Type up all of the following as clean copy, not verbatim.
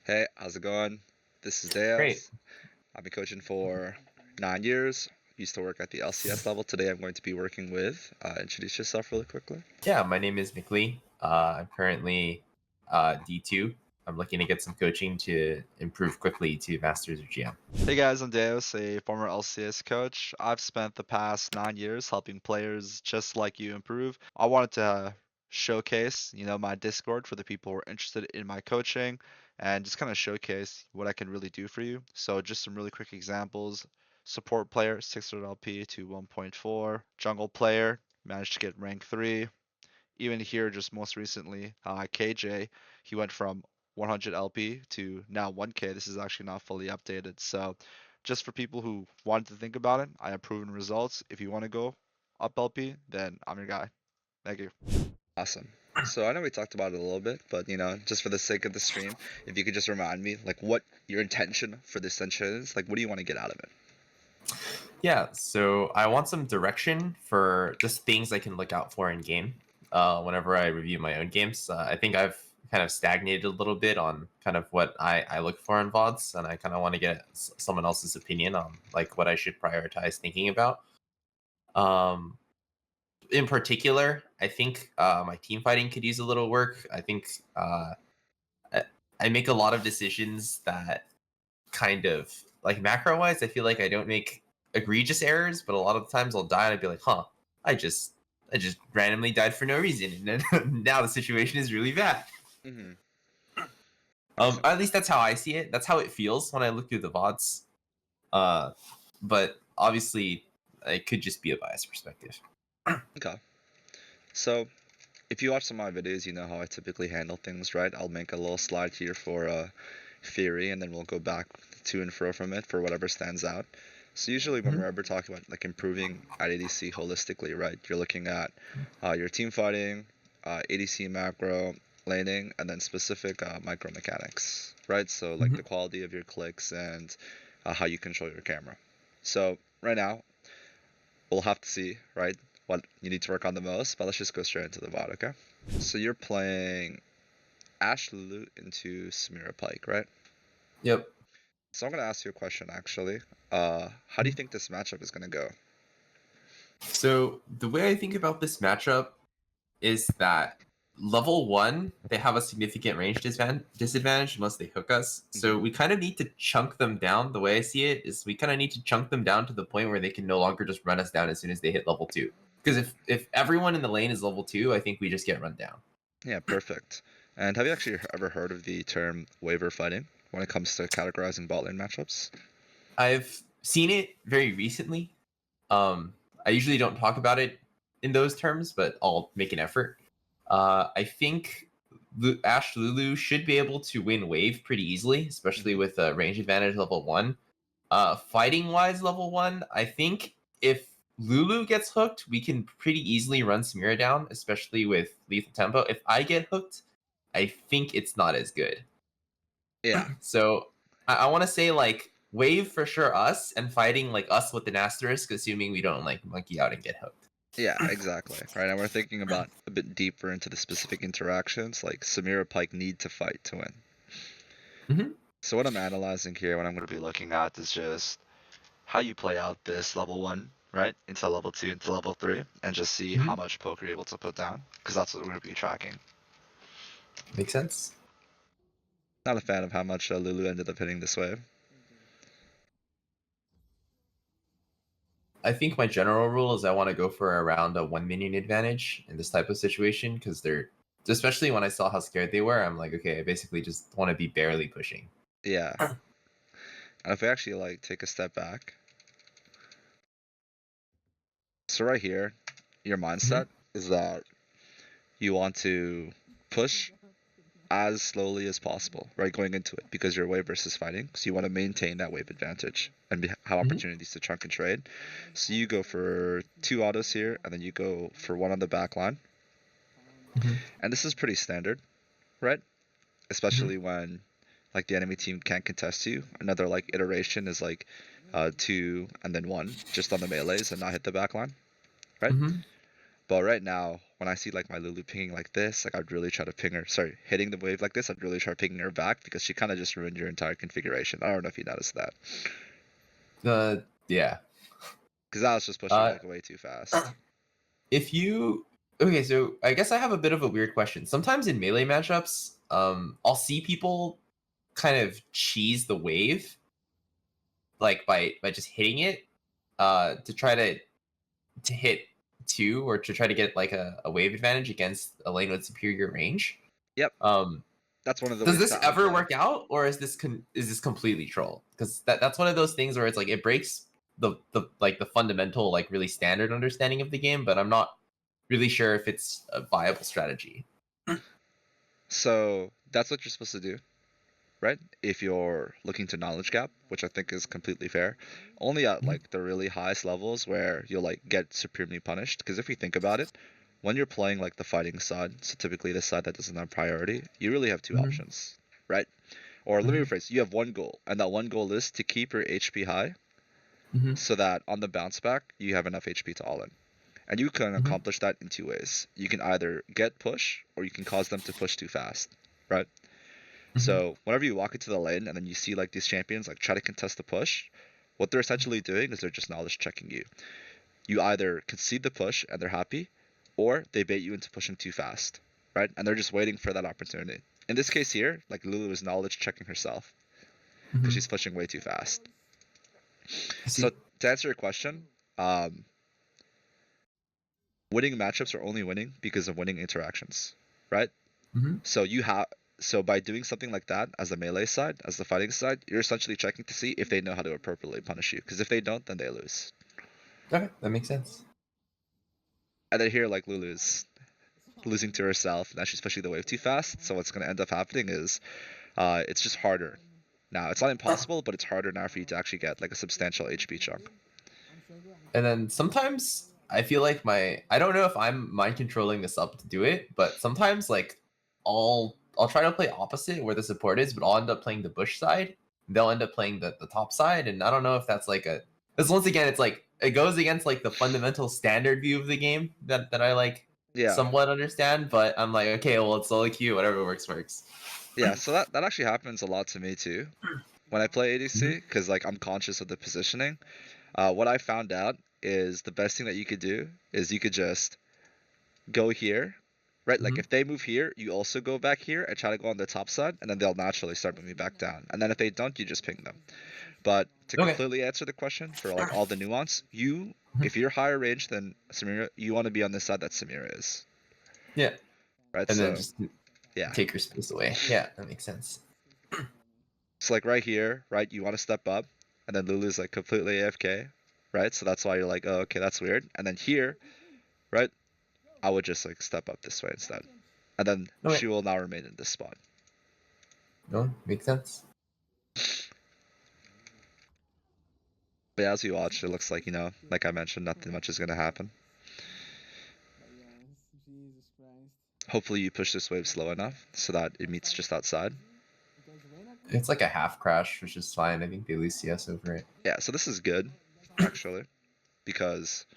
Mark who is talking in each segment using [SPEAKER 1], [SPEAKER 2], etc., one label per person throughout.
[SPEAKER 1] Hey, how's it going? This is
[SPEAKER 2] Great.
[SPEAKER 1] Deus. I've been coaching for 9 years. Used to work at the LCS level. Today I'm going to be working with. Introduce yourself really quickly.
[SPEAKER 2] Yeah, my name is McLee. I'm currently D2. I'm looking to get some coaching to improve quickly to Masters or GM.
[SPEAKER 3] Hey guys, I'm Deus, a former LCS coach. I've spent the past 9 years helping players just like you improve. I wanted to showcase, my Discord for the people who are interested in my coaching and just kind of showcase what I can really do for you. So just some really quick examples. Support player, 600 LP to 1.4. Jungle player, managed to get rank 3. Even here, just most recently, KJ, he went from 100 LP to now 1K. This is actually not fully updated. So, just for people who wanted to think about it, I have proven results. If you want to go up LP, then I'm your guy. Thank you.
[SPEAKER 1] Awesome. So I know we talked about it a little bit, but just for the sake of the stream, if you could just remind me, like, what your intention for this session is, like, what do you want to get out of it?
[SPEAKER 2] Yeah, so I want some direction for just things I can look out for in game. Whenever I review my own games, I think I've kind of stagnated a little bit on kind of what I look for in VODs, and I kind of want to get someone else's opinion on like what I should prioritize thinking about. Um, in particular, I think my team fighting could use a little work. I think I, I make a lot of decisions that kind of like macro wise, I feel like I don't make egregious errors, but a lot of the times I'll die and I'd be like, huh, I just I just randomly died for no reason, and then now the situation is really bad.
[SPEAKER 1] Mm-hmm.
[SPEAKER 2] At least that's how I see it. That's how it feels when I look through the VODs. Uh, but obviously, it could just be a biased perspective.
[SPEAKER 1] Okay. So if you watch some of my videos, you know how I typically handle things, right? I'll make a little slide here for theory, and then we'll go back to and fro from it for whatever stands out. So usually when we're ever talking about like improving at ADC holistically, right? You're looking at your team fighting, ADC macro, laning, and then specific micro mechanics, right? So like
[SPEAKER 2] Mhm.
[SPEAKER 1] the quality of your clicks and how you control your camera. So right now we'll have to see, right, what you need to work on the most, but let's just go straight into the VOD, okay? So you're playing ASHE Lulu into Samira Pike, right?
[SPEAKER 2] Yep.
[SPEAKER 1] So I'm gonna ask you a question actually. How do you think this matchup is gonna go?
[SPEAKER 2] So the way I think about this matchup is that level 1, they have a significant range disadvantage unless they hook us. So
[SPEAKER 1] Mm-hmm.
[SPEAKER 2] we kind of need to chunk them down. The way I see it is we kind of need to chunk them down to the point where they can no longer just run us down as soon as they hit level 2. Because if everyone in the lane is level 2, I think we just get run down.
[SPEAKER 1] Yeah, perfect. And have you actually ever heard of the term waiver fighting when it comes to categorizing bot lane matchups?
[SPEAKER 2] I've seen it very recently. Um, I usually don't talk about it in those terms, but I'll make an effort. I think ASHE Lulu should be able to win wave pretty easily, especially
[SPEAKER 1] Mm-hmm.
[SPEAKER 2] with a range advantage level 1. Fighting wise, level 1, I think if Lulu gets hooked, we can pretty easily run Samira down, especially with lethal tempo. If I get hooked, I think it's not as good.
[SPEAKER 1] Yeah,
[SPEAKER 2] So I want to say like wave for sure us, and fighting like us with an asterisk, assuming we don't like monkey out and get hooked.
[SPEAKER 1] yeah, exactly. Right, and we're thinking about a bit deeper into the specific interactions, like Samira Pike need to fight to win.
[SPEAKER 2] Mm-hmm.
[SPEAKER 1] So what I'm analyzing here, what I'm
[SPEAKER 3] What
[SPEAKER 1] gonna
[SPEAKER 3] we'll
[SPEAKER 1] be
[SPEAKER 3] be looking at is just how you play out this level 1, right, into level 2, into level 3, and just see
[SPEAKER 2] Mm-hmm.
[SPEAKER 3] how much poke you're able to put down, because that's what we're going to be tracking.
[SPEAKER 2] Makes sense.
[SPEAKER 1] not a fan of how much Lulu ended up hitting this wave.
[SPEAKER 2] I think my general rule is I want to go for around a 1 minion advantage in this type of situation because they're, especially when I saw how scared they were, I'm like, okay, I basically just want to be barely pushing.
[SPEAKER 1] Yeah, and if we actually like take a step back, so right here, your mindset is that you want to push as slowly as possible, right, going into it, because you're wave versus fighting, so you want to maintain that wave advantage and have
[SPEAKER 2] Mm-hmm.
[SPEAKER 1] opportunities to chunk and trade. So you go for 2 autos here, and then you go for 1 on the back line,
[SPEAKER 2] Mm-hmm.
[SPEAKER 1] and this is pretty standard, right? Especially when like the enemy team can't contest you. Another like iteration is like 2 and then 1 just on the melees and not hit the back line, right?
[SPEAKER 2] Mm-hmm.
[SPEAKER 1] But right now, when I see like my Lulu pinging like this, like I'd really try to ping her. Sorry, hitting the wave like this, I'd really try pinging her back because she kind of just ruined your entire configuration. I don't know if you noticed that.
[SPEAKER 2] Yeah.
[SPEAKER 1] Because I was just pushing like way too fast.
[SPEAKER 2] Okay, so I guess I have a bit of a weird question. Sometimes in melee matchups, I'll see people kind of cheese the wave, like by just hitting it, to try to hit 2 or to try to get like a wave advantage against a lane with superior range.
[SPEAKER 1] Yep.
[SPEAKER 2] Um,
[SPEAKER 1] That's one of the
[SPEAKER 2] does
[SPEAKER 1] ways
[SPEAKER 2] this
[SPEAKER 1] that I
[SPEAKER 2] ever
[SPEAKER 1] play.
[SPEAKER 2] work out, or is this completely troll? Because that's one of those things where it's like it breaks the fundamental like really standard understanding of the game, but I'm not really sure if it's a viable strategy.
[SPEAKER 1] So that's what you're supposed to do, right? If you're looking to knowledge gap, which I think is completely fair, only at like the really highest levels where you'll like get supremely punished. Because if you think about it, when you're playing like the fighting side, so typically the side that doesn't have priority, you really have two options, right? Or let me rephrase, you have one goal, and that one goal is to keep your HP high so that on the bounce back, you have enough HP to all in. And you can accomplish that in two ways. You can either get push, or you can cause them to push too fast, right? So whenever you walk into the lane and then you see like these champions like try to contest the push, what they're essentially doing is they're just knowledge checking you. You either concede the push and they're happy, or they bait you into pushing too fast, right? And they're just waiting for that opportunity. In this case here, like Lulu is knowledge checking herself because she's pushing way too fast. So to answer your question, winning matchups are only winning because of winning interactions, right? So by doing something like that as the melee side, as the fighting side, you're essentially checking to see if they know how to appropriately punish you. Because if they don't, then they lose.
[SPEAKER 2] Okay, that makes sense.
[SPEAKER 1] And then here, like Lulu's losing to herself. Now she's pushing the wave too fast. So what's going to end up happening is it's just harder. Now it's not impossible, but it's harder now for you to actually get like a substantial HP chunk.
[SPEAKER 2] And then sometimes I feel like I don't know if I'm mind controlling this up to do it, but sometimes like I'll try to play opposite where the support is, but I'll end up playing the bush side. They'll end up playing the top side, and I don't know if that's like because once again it's like it goes against like the fundamental standard view of the game that I like somewhat understand, but I'm like, okay, well it's solo queue, whatever works.
[SPEAKER 1] Yeah, so that actually happens a lot to me too when I play ADC, because like I'm conscious of the positioning. What I found out is the best thing that you could do is you could just go here, right? Like if they move here, you also go back here and try to go on the top side, and then they'll naturally start moving back down. And then if they don't, you just ping them. But to completely answer the question for like all the nuance, if you're higher range than Samira, you want to be on this side that Samira is.
[SPEAKER 2] Yeah.
[SPEAKER 1] Right.
[SPEAKER 2] And
[SPEAKER 1] so,
[SPEAKER 2] then just take your space away. Yeah, that makes sense.
[SPEAKER 1] So like right here, right, you want to step up, and then Lulu's like completely AFK, right? So that's why you're like, oh, okay, that's weird. And then here, right, I would just like step up this way instead. And then she will now remain in this spot.
[SPEAKER 2] No, makes sense.
[SPEAKER 1] But as you watch, it looks like, like I mentioned, nothing much is going to happen. Hopefully you push this wave slow enough so that it meets just outside.
[SPEAKER 2] It's like a half crash, which is fine. I think they lose CS over it.
[SPEAKER 1] Yeah, so this is good, actually, because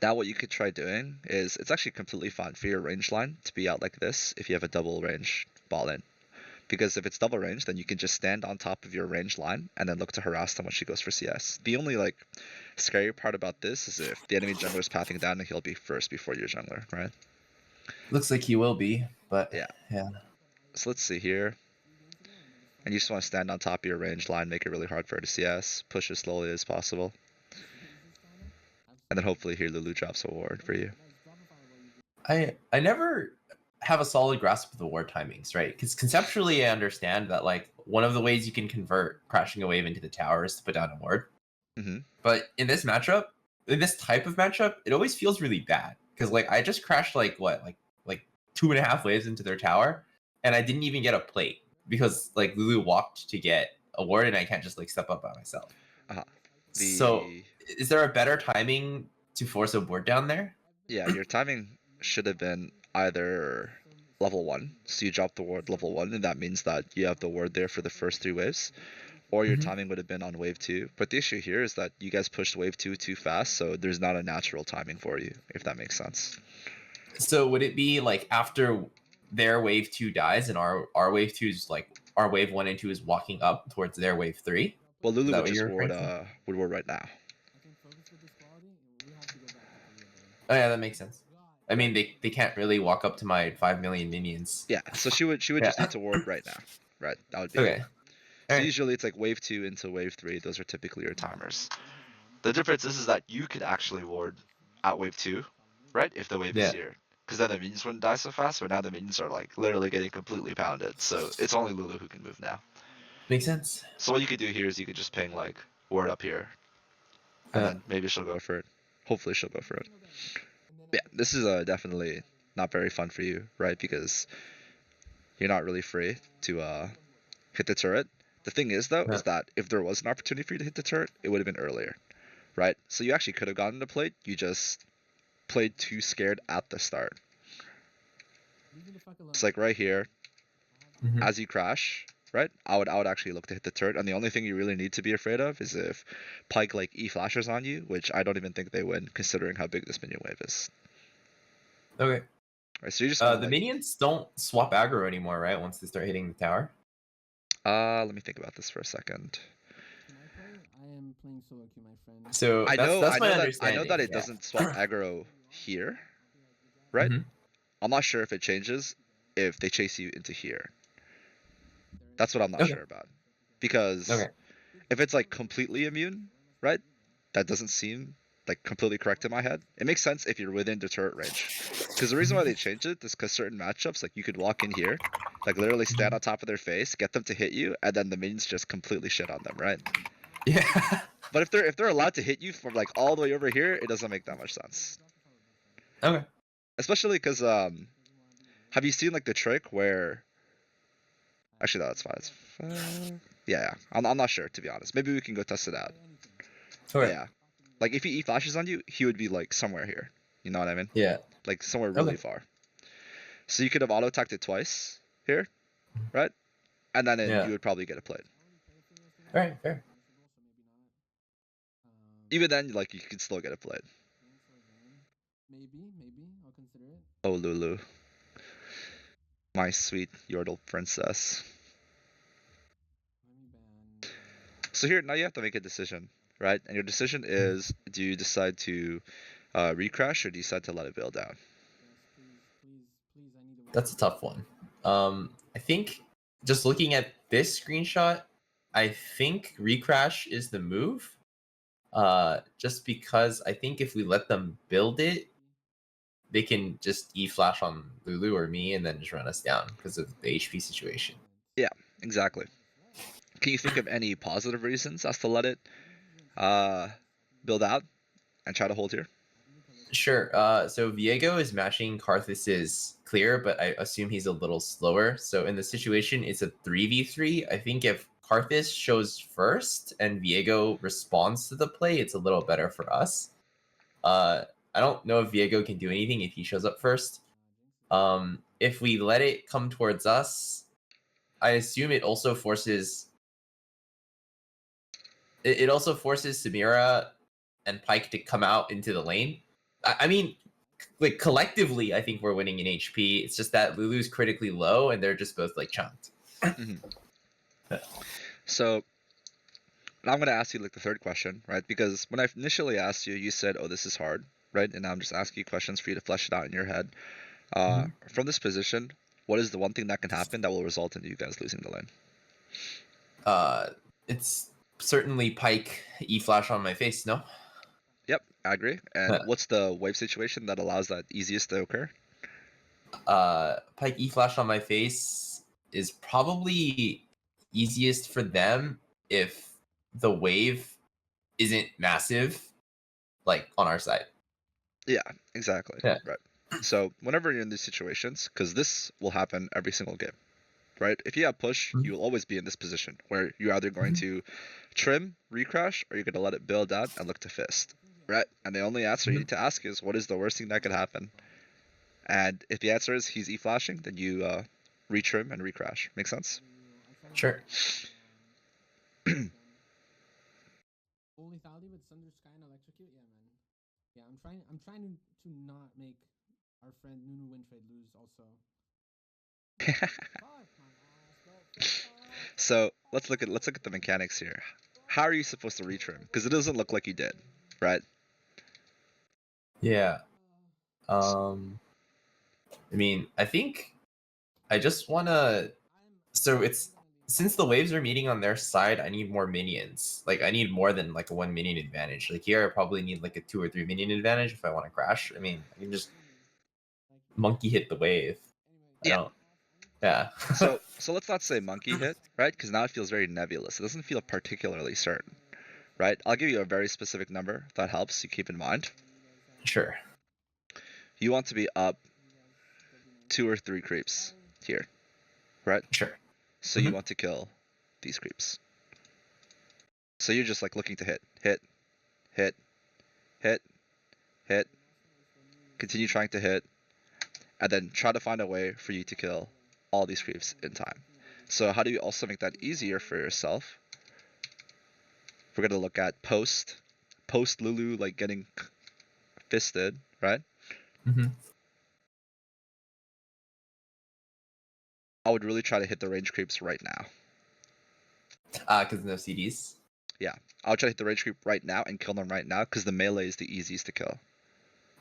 [SPEAKER 1] now what you could try doing is it's actually completely fine for your range line to be out like this if you have a double range ball in. Because if it's double range, then you can just stand on top of your range line and then look to harass them when she goes for CS. The only like scary part about this is if the enemy jungler is pathing down and he'll be first before your jungler, right?
[SPEAKER 2] Looks like he will be, but
[SPEAKER 1] yeah.
[SPEAKER 2] Yeah.
[SPEAKER 1] So let's see here. And you just want to stand on top of your range line, make it really hard for her to CS, push as slowly as possible. And then hopefully here Lulu drops a ward for you.
[SPEAKER 2] I never have a solid grasp of the ward timings, right? Because conceptually I understand that like one of the ways you can convert crashing a wave into the tower is to put down a ward. But in this matchup, in this type of matchup, it always feels really bad. Because like I just crashed like 2.5 waves into their tower, and I didn't even get a plate. Because like Lulu walked to get a ward and I can't just like step up by myself. So is there a better timing to force a ward down there?
[SPEAKER 1] Yeah, your timing should have been either level 1, so you drop the ward level 1, and that means that you have the ward there for the first 3 waves, or your timing would have been on wave 2. But the issue here is that you guys pushed wave 2 too fast, so there's not a natural timing for you, if that makes sense.
[SPEAKER 2] So would it be like after their wave 2 dies and our wave 2 is like our wave 1 and 2 is walking up towards their wave 3?
[SPEAKER 1] Well,
[SPEAKER 2] Is
[SPEAKER 1] Lulu
[SPEAKER 2] that
[SPEAKER 1] would
[SPEAKER 2] what
[SPEAKER 1] just
[SPEAKER 2] you're referring to?
[SPEAKER 1] would ward right now.
[SPEAKER 2] Oh yeah, that makes sense. I
[SPEAKER 1] Right.
[SPEAKER 2] mean, they can't really walk up to my 5 million minions.
[SPEAKER 1] Yeah, so she would
[SPEAKER 2] Yeah.
[SPEAKER 1] just need to ward right now. Right, that would be
[SPEAKER 2] Okay.
[SPEAKER 1] it. So
[SPEAKER 2] Alright.
[SPEAKER 1] usually it's like wave 2 into wave 3. Those are typically your timers.
[SPEAKER 3] The difference is that you could actually ward at wave 2, right? If the wave is
[SPEAKER 2] Yeah.
[SPEAKER 3] here. Because then the minions wouldn't die so fast, but now the minions are like literally getting completely pounded. So it's only Lulu who can move now.
[SPEAKER 2] Makes sense.
[SPEAKER 3] So what you could do here is you could just ping like ward up here. And then maybe she'll go
[SPEAKER 1] for it. Hopefully she'll go for it. Yeah, this is definitely not very fun for you, right? Because you're not really free to hit the turret. The thing is though, is that if there was an opportunity for you to hit the turret, it would have been earlier, right? So you actually could have gotten to plate. You just played too scared at the start. It's like right here,
[SPEAKER 2] Mhm.
[SPEAKER 1] as you crash, right? I would actually look to hit the turret, and the only thing you really need to be afraid of is if Pyke like E flashes on you, which I don't even think they would, considering how big this minion wave is.
[SPEAKER 2] Okay.
[SPEAKER 1] Right, so you just
[SPEAKER 2] The
[SPEAKER 1] want to
[SPEAKER 2] minions don't swap aggro anymore, right? Once they start hitting the tower.
[SPEAKER 1] let me think about this for a second.
[SPEAKER 2] So
[SPEAKER 1] I
[SPEAKER 2] that's
[SPEAKER 1] know
[SPEAKER 2] my
[SPEAKER 1] that
[SPEAKER 2] understanding.
[SPEAKER 1] it doesn't swap aggro here, right?
[SPEAKER 2] Mhm.
[SPEAKER 1] I'm not sure if it changes if they chase you into here. That's what I'm not
[SPEAKER 2] Okay.
[SPEAKER 1] sure about. Because
[SPEAKER 2] Okay.
[SPEAKER 1] if it's like completely immune, right? That doesn't seem like completely correct in my head. It makes sense if you're within the turret range. Because the reason why they changed it is because certain matchups, like you could walk in here, like literally stand on top of their face, get them to hit you, and then the minions just completely shit on them, right?
[SPEAKER 2] Yeah.
[SPEAKER 1] But if they're allowed to hit you from like all the way over here, it doesn't make that much sense.
[SPEAKER 2] Okay.
[SPEAKER 1] Especially because have you seen like the trick where? Actually, no, that's fine. It's yeah. I'm not sure to be honest. Maybe we can go test it out. But
[SPEAKER 2] Okay.
[SPEAKER 1] yeah, like if he E flashes on you, he would be like somewhere here. You know what I mean?
[SPEAKER 2] Yeah.
[SPEAKER 1] Like somewhere really
[SPEAKER 2] Okay.
[SPEAKER 1] far. So you could have auto attacked it twice here, right? And then
[SPEAKER 2] Yeah.
[SPEAKER 1] you would probably get a plate.
[SPEAKER 2] All right. Fair.
[SPEAKER 1] Even then, like you could still get a plate. Oh Lulu, my sweet Yordle princess. So here, now you have to make a decision, right? And your decision is: do you decide to recrash or do you decide to let it build down?
[SPEAKER 2] That's a tough one. I think just looking at this screenshot, I think recrash is the move. Just because I think if we let them build it, they can just E flash on Lulu or me and then just run us down because of the HP situation.
[SPEAKER 1] Yeah, exactly. Can you think of any positive reasons as to let it build out and try to hold here?
[SPEAKER 2] Sure. So Viego is matching Karthus's clear, but I assume he's a little slower. So in the situation, it's a 3v3. I think if Karthus shows first and Viego responds to the play, it's a little better for us. I don't know if Viego can do anything if he shows up first. If we let it come towards us, I assume it also forces it also forces Samira and Pyke to come out into the lane. I mean, like collectively, I think we're winning in HP. It's just that Lulu's critically low, and they're just both like chunked.
[SPEAKER 1] So now I'm gonna ask you like the third question, right? Because when I initially asked you, you said, "Oh, this is hard," right? And now I'm just asking you questions for you to flesh it out in your head. From this position, what is the one thing that can happen that will result in you guys losing the lane?
[SPEAKER 2] It's certainly Pyke E flash on my face. No.
[SPEAKER 1] Yep, I agree. And what's the wave situation that allows that easiest to occur?
[SPEAKER 2] Pyke E flash on my face is probably easiest for them if the wave isn't massive, like on our side.
[SPEAKER 1] Yeah, exactly.
[SPEAKER 2] Yeah.
[SPEAKER 1] Right. So whenever you're in these situations, because this will happen every single game, right? If you have push, you will always be in this position where you're either going to trim, recrash, or you're going to let it build out and look to fist, right? And the only answer you need to ask is, what is the worst thing that could happen? And if the answer is he's E-flashing, then you retrim and recrash. Make sense?
[SPEAKER 2] Sure.
[SPEAKER 4] Our friend Nunu win trade lose also.
[SPEAKER 1] So let's look at the mechanics here. How are you supposed to retrim? Because it doesn't look like you did, right?
[SPEAKER 2] Yeah. I mean, I think I just wanna. So it's since the waves are meeting on their side, I need more minions. Like I need more than like a 1 minion advantage. Like here, I probably need like a 2 or 3 minion advantage if I want to crash. I mean, I can just monkey hit the wave. I
[SPEAKER 1] Yeah.
[SPEAKER 2] don't. Yeah.
[SPEAKER 1] So let's not say monkey hit, right? Because now it feels very nebulous. It doesn't feel particularly certain, right? I'll give you a very specific number that helps you keep in mind.
[SPEAKER 2] Sure.
[SPEAKER 1] You want to be up 2 or 3 creeps here, right?
[SPEAKER 2] Sure.
[SPEAKER 1] So you want to kill these creeps. So you're just like looking to hit, hit, hit, hit, hit, continue trying to hit, and then try to find a way for you to kill all these creeps in time. So how do you also make that easier for yourself? We're gonna look at post Lulu like getting fisted, right? I would really try to hit the range creeps right now.
[SPEAKER 2] Because no CDs.
[SPEAKER 1] Yeah, I'll try to hit the range creep right now and kill them right now because the melee is the easiest to kill.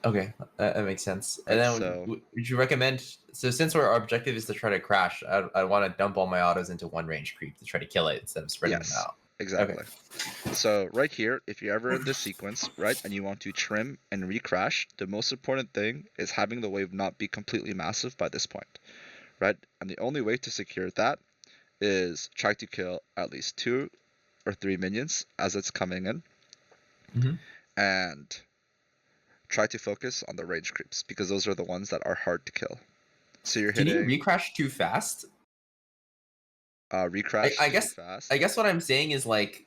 [SPEAKER 2] Okay, that makes sense.
[SPEAKER 1] Right,
[SPEAKER 2] And then
[SPEAKER 1] so
[SPEAKER 2] would you recommend? So since our objective is to try to crash, I want to dump all my autos into one range creep to try to kill it instead of spreading them out.
[SPEAKER 1] Exactly.
[SPEAKER 2] Okay.
[SPEAKER 1] So right here, if you're ever in this sequence, right, and you want to trim and recrash, the most important thing is having the wave not be completely massive by this point, right? And the only way to secure that is try to kill at least 2 or 3 minions as it's coming in, and try to focus on the range creeps because those are the ones that are hard to kill. So you're hitting.
[SPEAKER 2] Can you recrash too fast?
[SPEAKER 1] Recrash
[SPEAKER 2] I
[SPEAKER 1] too
[SPEAKER 2] guess.
[SPEAKER 1] fast.
[SPEAKER 2] I guess what I'm saying is like,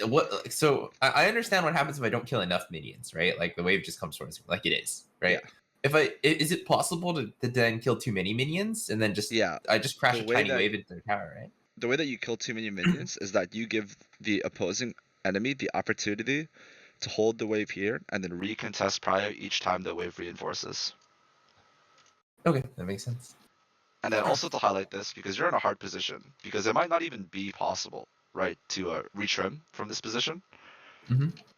[SPEAKER 2] what? So I understand what happens if I don't kill enough minions, right? Like the wave just comes towards me, like it is, right?
[SPEAKER 1] Yeah.
[SPEAKER 2] Is it possible to then kill too many minions and then just I just crash a tiny wave into their tower, right?
[SPEAKER 1] The way that you kill too many minions is that you give the opposing enemy the opportunity to hold the wave here and then recontest prior each time the wave reinforces.
[SPEAKER 2] Okay, that makes sense.
[SPEAKER 1] And then also to highlight this, because you're in a hard position, because it might not even be possible, right, to retrim from this position.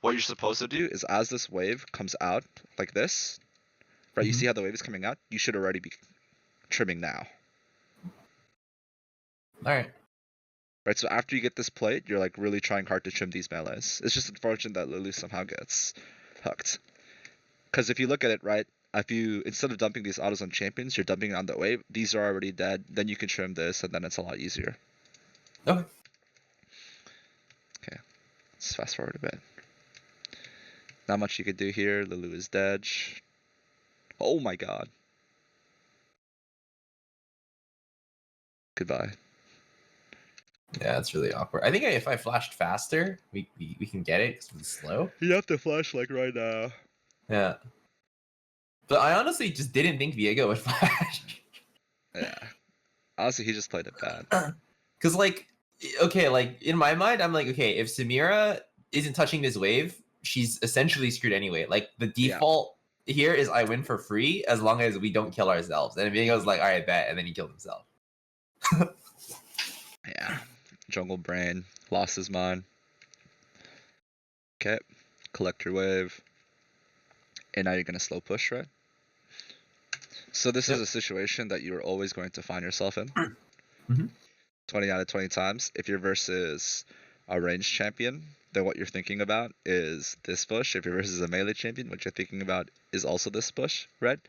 [SPEAKER 1] What you're supposed to do is as this wave comes out like this, right, you see how the wave is coming out? You should already be trimming now.
[SPEAKER 2] Alright.
[SPEAKER 1] Right, so after you get this plate, you're like really trying hard to trim these melees. It's just unfortunate that Lulu somehow gets hooked. Because if you look at it, right, if you, instead of dumping these autos on champions, you're dumping it on the wave, these are already dead, then you can trim this, and then it's a lot easier.
[SPEAKER 2] Okay.
[SPEAKER 1] Okay, let's fast forward a bit. Not much you could do here, Lulu is dead. Oh my god. Goodbye.
[SPEAKER 2] Yeah, it's really awkward. I think if I flashed faster, we can get it because it's slow.
[SPEAKER 1] You have to flash like right now.
[SPEAKER 2] Yeah. But I honestly just didn't think Viego would flash.
[SPEAKER 1] Yeah. Honestly, he just played it bad.
[SPEAKER 2] Because, like, okay, like, in my mind, I'm like, okay, if Samira isn't touching this wave, she's essentially screwed anyway. Like, the default here is I win for free as long as we don't kill ourselves. And Viego's like, alright, bet, and then he killed himself.
[SPEAKER 1] Yeah. Jungle Brain lost his mind. Okay. Collect your wave. And now you're going to slow push, right? So this is a situation that you're always going to find yourself in. 20 out of 20 times. If you're versus a ranged champion, then what you're thinking about is this push. If you're versus a melee champion, what you're thinking about is also this push, right?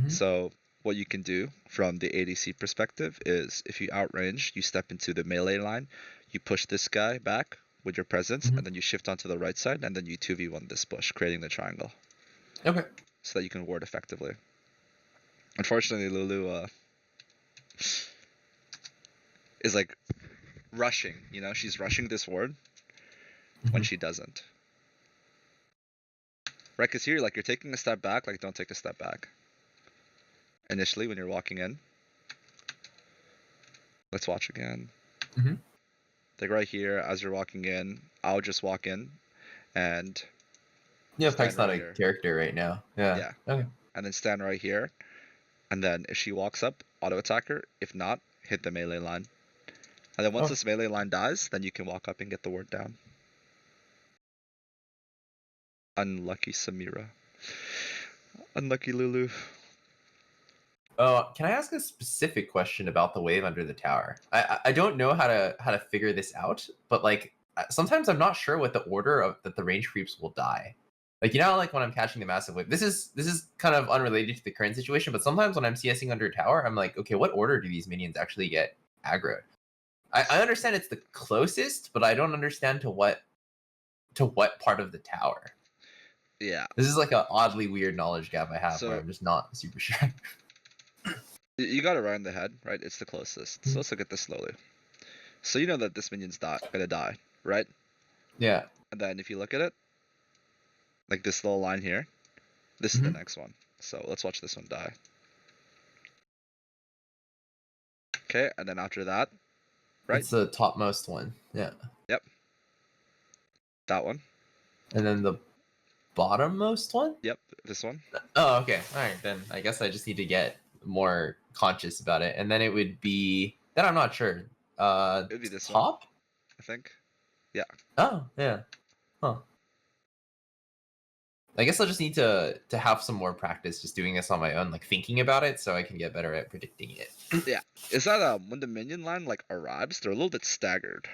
[SPEAKER 1] So what you can do from the ADC perspective is if you outrange, you step into the melee line, you push this guy back with your presence, and then you shift onto the right side, and then you 2v1 this push, creating the triangle.
[SPEAKER 2] Okay.
[SPEAKER 1] So that you can ward effectively. Unfortunately, Lulu is like rushing, you know, she's rushing this ward when she doesn't. Right, because here, like, you're taking a step back, like, don't take a step back. Initially, when you're walking in. Let's watch again. Like, right here, as you're walking in, I'll just walk in, and...
[SPEAKER 2] Yeah, Pike's not a character right now. Yeah. Okay.
[SPEAKER 1] and then stand right here. And then if she walks up, auto attack her. If not, hit the melee line. And then once
[SPEAKER 2] Oh.
[SPEAKER 1] this melee line dies, then you can walk up and get the ward down. Unlucky Samira. Unlucky Lulu.
[SPEAKER 2] Can I ask a specific question about the wave under the tower? I don't know how to figure this out, but like sometimes I'm not sure what the order of that the range creeps will die. Like, you know, like when I'm catching the massive wave. This is kind of unrelated to the current situation, but sometimes when I'm CSing under a tower, I'm like, okay, what order do these minions actually get aggroed? I understand it's the closest, but I don't understand to what part of the tower.
[SPEAKER 1] Yeah.
[SPEAKER 2] This is like an oddly weird knowledge gap I have
[SPEAKER 1] So-
[SPEAKER 2] where I'm just not super sure.
[SPEAKER 1] You got it right in the head, right? It's the closest. So let's look at this slowly. So you know that this minion's gonna die, right?
[SPEAKER 2] Yeah.
[SPEAKER 1] And then if you look at it, like this little line here, this is the
[SPEAKER 2] Mhm.
[SPEAKER 1] next one. So let's watch this one die. Okay, and then after that, right?
[SPEAKER 2] It's the topmost one. Yeah.
[SPEAKER 1] That one.
[SPEAKER 2] And then the bottommost one?
[SPEAKER 1] Yep, this one.
[SPEAKER 2] Oh, okay. All right. Then I guess I just need to get more conscious about it. And then it would be then I'm not sure.
[SPEAKER 1] It would be this one,
[SPEAKER 2] top?
[SPEAKER 1] I think.
[SPEAKER 2] Oh, yeah. Huh. I guess I'll just need to have some more practice just doing this on my own, like thinking about it so I can get better at predicting it.
[SPEAKER 1] Is that when the minion line like arrives, they're a little bit staggered,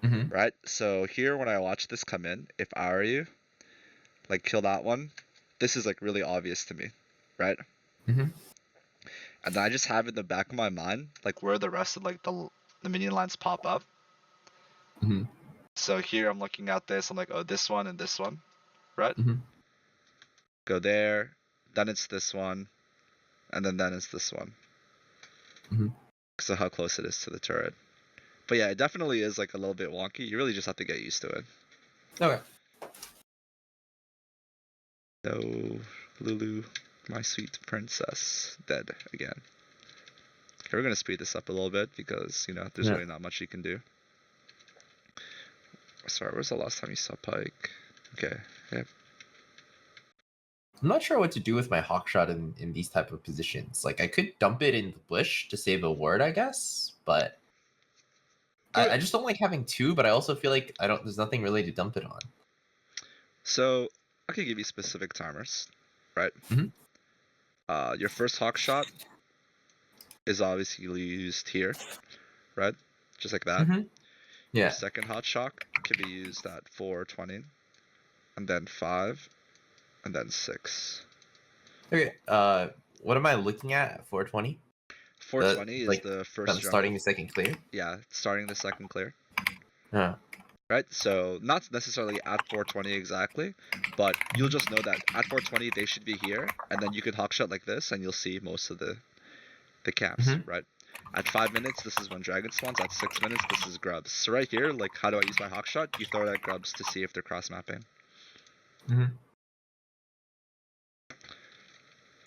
[SPEAKER 2] Mm-hmm.
[SPEAKER 1] right? So here when I watch this come in, if I were you, like kill that one, this is like really obvious to me, right?
[SPEAKER 2] Mm-hmm.
[SPEAKER 1] And then I just have in the back of my mind like where the rest of like the minion lines pop up.
[SPEAKER 2] Mm-hmm.
[SPEAKER 3] So here I'm looking at this, I'm like, oh, this one and this one, right?
[SPEAKER 2] Mm-hmm.
[SPEAKER 1] Go there, then it's this one, and then it's this one.
[SPEAKER 2] Mhm.
[SPEAKER 1] So how close it is to the turret. But yeah, it definitely is like a little bit wonky. You really just have to get used to it.
[SPEAKER 2] Okay.
[SPEAKER 1] No, Lulu, my sweet princess, dead again. Okay, we're gonna speed this up a little bit because you know there's
[SPEAKER 2] Yeah.
[SPEAKER 1] really not much you can do. Sorry, where's the last time you saw Pike? Okay, yep.
[SPEAKER 2] I'm not sure what to do with my Hawkshot in these type of positions. Like I could dump it in the bush to save a ward, I guess, but I just don't like having two, but I also feel like there's nothing really to dump it on.
[SPEAKER 1] So I can give you specific timers, right?
[SPEAKER 2] Mhm.
[SPEAKER 1] Your first Hawkshot is obviously used here, right? Just like that.
[SPEAKER 2] Mhm.
[SPEAKER 1] Your
[SPEAKER 2] Yeah.
[SPEAKER 1] second Hawkshot can be used at 4:20, and then 5, and then 6.
[SPEAKER 2] Okay. What am I looking at 420?
[SPEAKER 1] 4:20 is
[SPEAKER 2] like,
[SPEAKER 1] the first
[SPEAKER 2] Kind of starting
[SPEAKER 1] jungle.
[SPEAKER 2] the second clear.
[SPEAKER 1] Yeah, starting the second clear.
[SPEAKER 2] Yeah.
[SPEAKER 1] Right, so not necessarily at 4:20 exactly, but you'll just know that at 4:20 they should be here, and then you can Hawkshot like this, and you'll see most of the camps,
[SPEAKER 2] Mhm.
[SPEAKER 1] right? At 5 minutes, this is when dragon spawns. At 6 minutes, this is grubs. So right here, like, how do I use my Hawkshot? You throw it at grubs to see if they're cross mapping.
[SPEAKER 2] Mhm.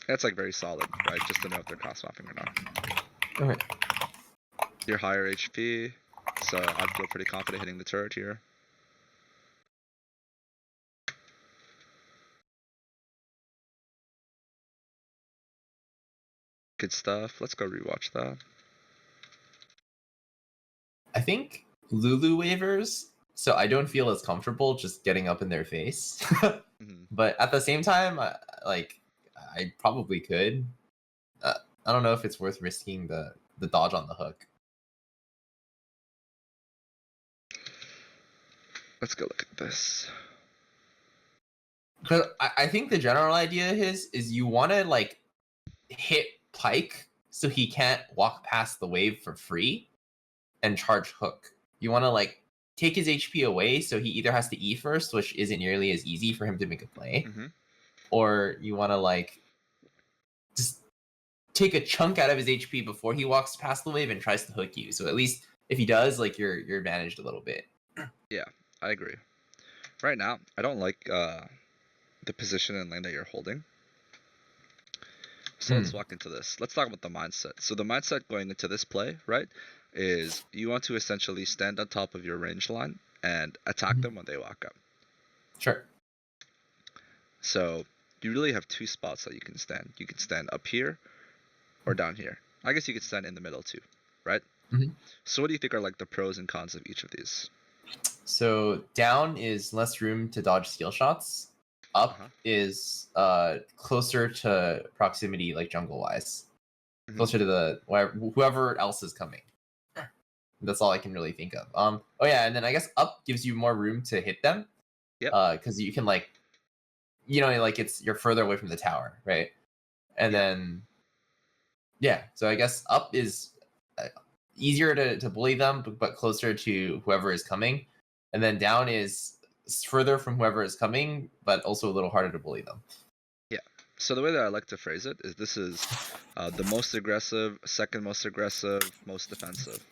[SPEAKER 1] That's like very solid, right? Just to know if they're cross mapping or not.
[SPEAKER 2] Okay.
[SPEAKER 1] You're higher HP, so I feel pretty confident hitting the turret here. Good stuff. Let's go rewatch that.
[SPEAKER 2] I think Lulu waivers, so I don't feel as comfortable just getting up in their face.
[SPEAKER 1] Mhm.
[SPEAKER 2] But at the same time, I probably could. I don't know if it's worth risking the dodge on the hook.
[SPEAKER 1] Let's go look at this.
[SPEAKER 2] Because I think the general idea is you want to like hit Pike so he can't walk past the wave for free and charge hook. You want to like take his HP away so he either has to E first, which isn't nearly as easy for him to make a play,
[SPEAKER 1] Mhm.
[SPEAKER 2] or you want to like just take a chunk out of his HP before he walks past the wave and tries to hook you. So at least if he does, like you're advantaged a little bit.
[SPEAKER 1] I agree. Right now, I don't like the position and lane that you're holding. So let's walk into this. Let's talk about the mindset. So the mindset going into this play, right, is you want to essentially stand on top of your range line and attack them when they walk up.
[SPEAKER 2] Sure.
[SPEAKER 1] So you really have two spots that you can stand. You can stand up here or down here. I guess you could stand in the middle too, right?
[SPEAKER 2] Mhm.
[SPEAKER 1] So what do you think are like the pros and cons of each of these?
[SPEAKER 2] So down is less room to dodge steal shots. Up
[SPEAKER 1] Uh-huh.
[SPEAKER 2] is closer to proximity, like jungle wise,
[SPEAKER 1] Mhm.
[SPEAKER 2] closer to the whoever else is coming. That's all I can really think of. Oh yeah, and then I guess up gives you more room to hit them.
[SPEAKER 1] Yep.
[SPEAKER 2] Because you can like, like you're further away from the tower, right? And
[SPEAKER 1] Yeah.
[SPEAKER 2] then, yeah. So I guess up is easier to bully them, but closer to whoever is coming. And then down is further from whoever is coming, but also a little harder to bully them.
[SPEAKER 1] So the way that I like to phrase it is this is the most aggressive, second most aggressive, most defensive.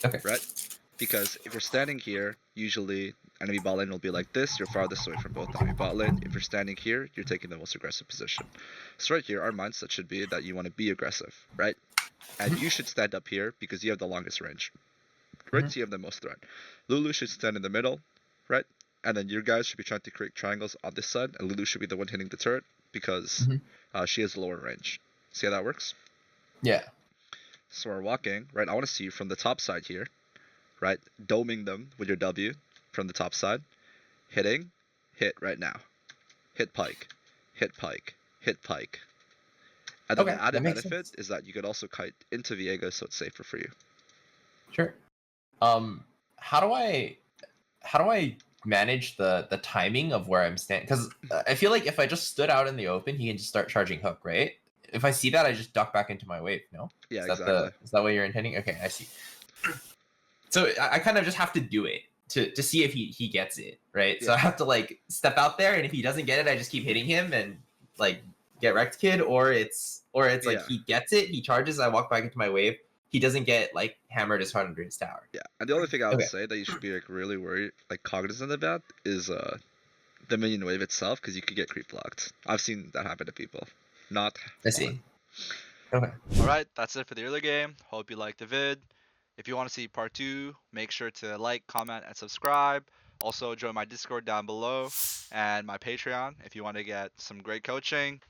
[SPEAKER 2] Okay.
[SPEAKER 1] Right? Because if you're standing here, usually enemy bot lane will be like this, you're farthest away from both enemy bot lane. If you're standing here, you're taking the most aggressive position. So right here, our mindset should be that you want to be aggressive, right? And you should stand up here because you have the longest range. Right?
[SPEAKER 2] Mhm.
[SPEAKER 1] So you have the most threat. Lulu should stand in the middle, right? And then your guys should be trying to create triangles on this side, and Lulu should be the one hitting the turret because she has lower range. See how that works?
[SPEAKER 2] Yeah.
[SPEAKER 1] So we're walking, right? I want to see you from the top side here, right? Doming them with your W from the top side. Hitting, hit right now. Hit pike, hit pike, hit pike. And then
[SPEAKER 2] Okay,
[SPEAKER 1] the added
[SPEAKER 2] that makes
[SPEAKER 1] benefit
[SPEAKER 2] sense.
[SPEAKER 1] is that you could also kite into Viego, so it's safer for you.
[SPEAKER 2] Sure. How do I manage the timing of where I'm standing? Because I feel like if I just stood out in the open, he can just start charging hook, right? If I see that, I just duck back into my wave. No,
[SPEAKER 1] Yeah,
[SPEAKER 2] is that
[SPEAKER 1] exactly.
[SPEAKER 2] is that what you're intending? Okay, I see. So I kind of just have to do it to see if he gets it, right? So
[SPEAKER 1] Yeah.
[SPEAKER 2] I have to like step out there, and if he doesn't get it, I just keep hitting him and like get wrecked, kid. Or it's like
[SPEAKER 1] Yeah.
[SPEAKER 2] he gets it, he charges, I walk back into my wave. He doesn't get like hammered as hard under his tower.
[SPEAKER 1] Yeah, and the only thing I would
[SPEAKER 2] Okay.
[SPEAKER 1] say that you should be like really worried, like cognizant of that, is the minion wave itself, because you could get creep blocked. I've seen that happen to people. Not
[SPEAKER 2] I
[SPEAKER 1] fun.
[SPEAKER 2] see. Okay.
[SPEAKER 3] Alright, that's it for the early game. Hope you liked the vid. If you want to see part 2, make sure to like, comment, and subscribe. Also, join my Discord down below and my Patreon if you want to get some great coaching.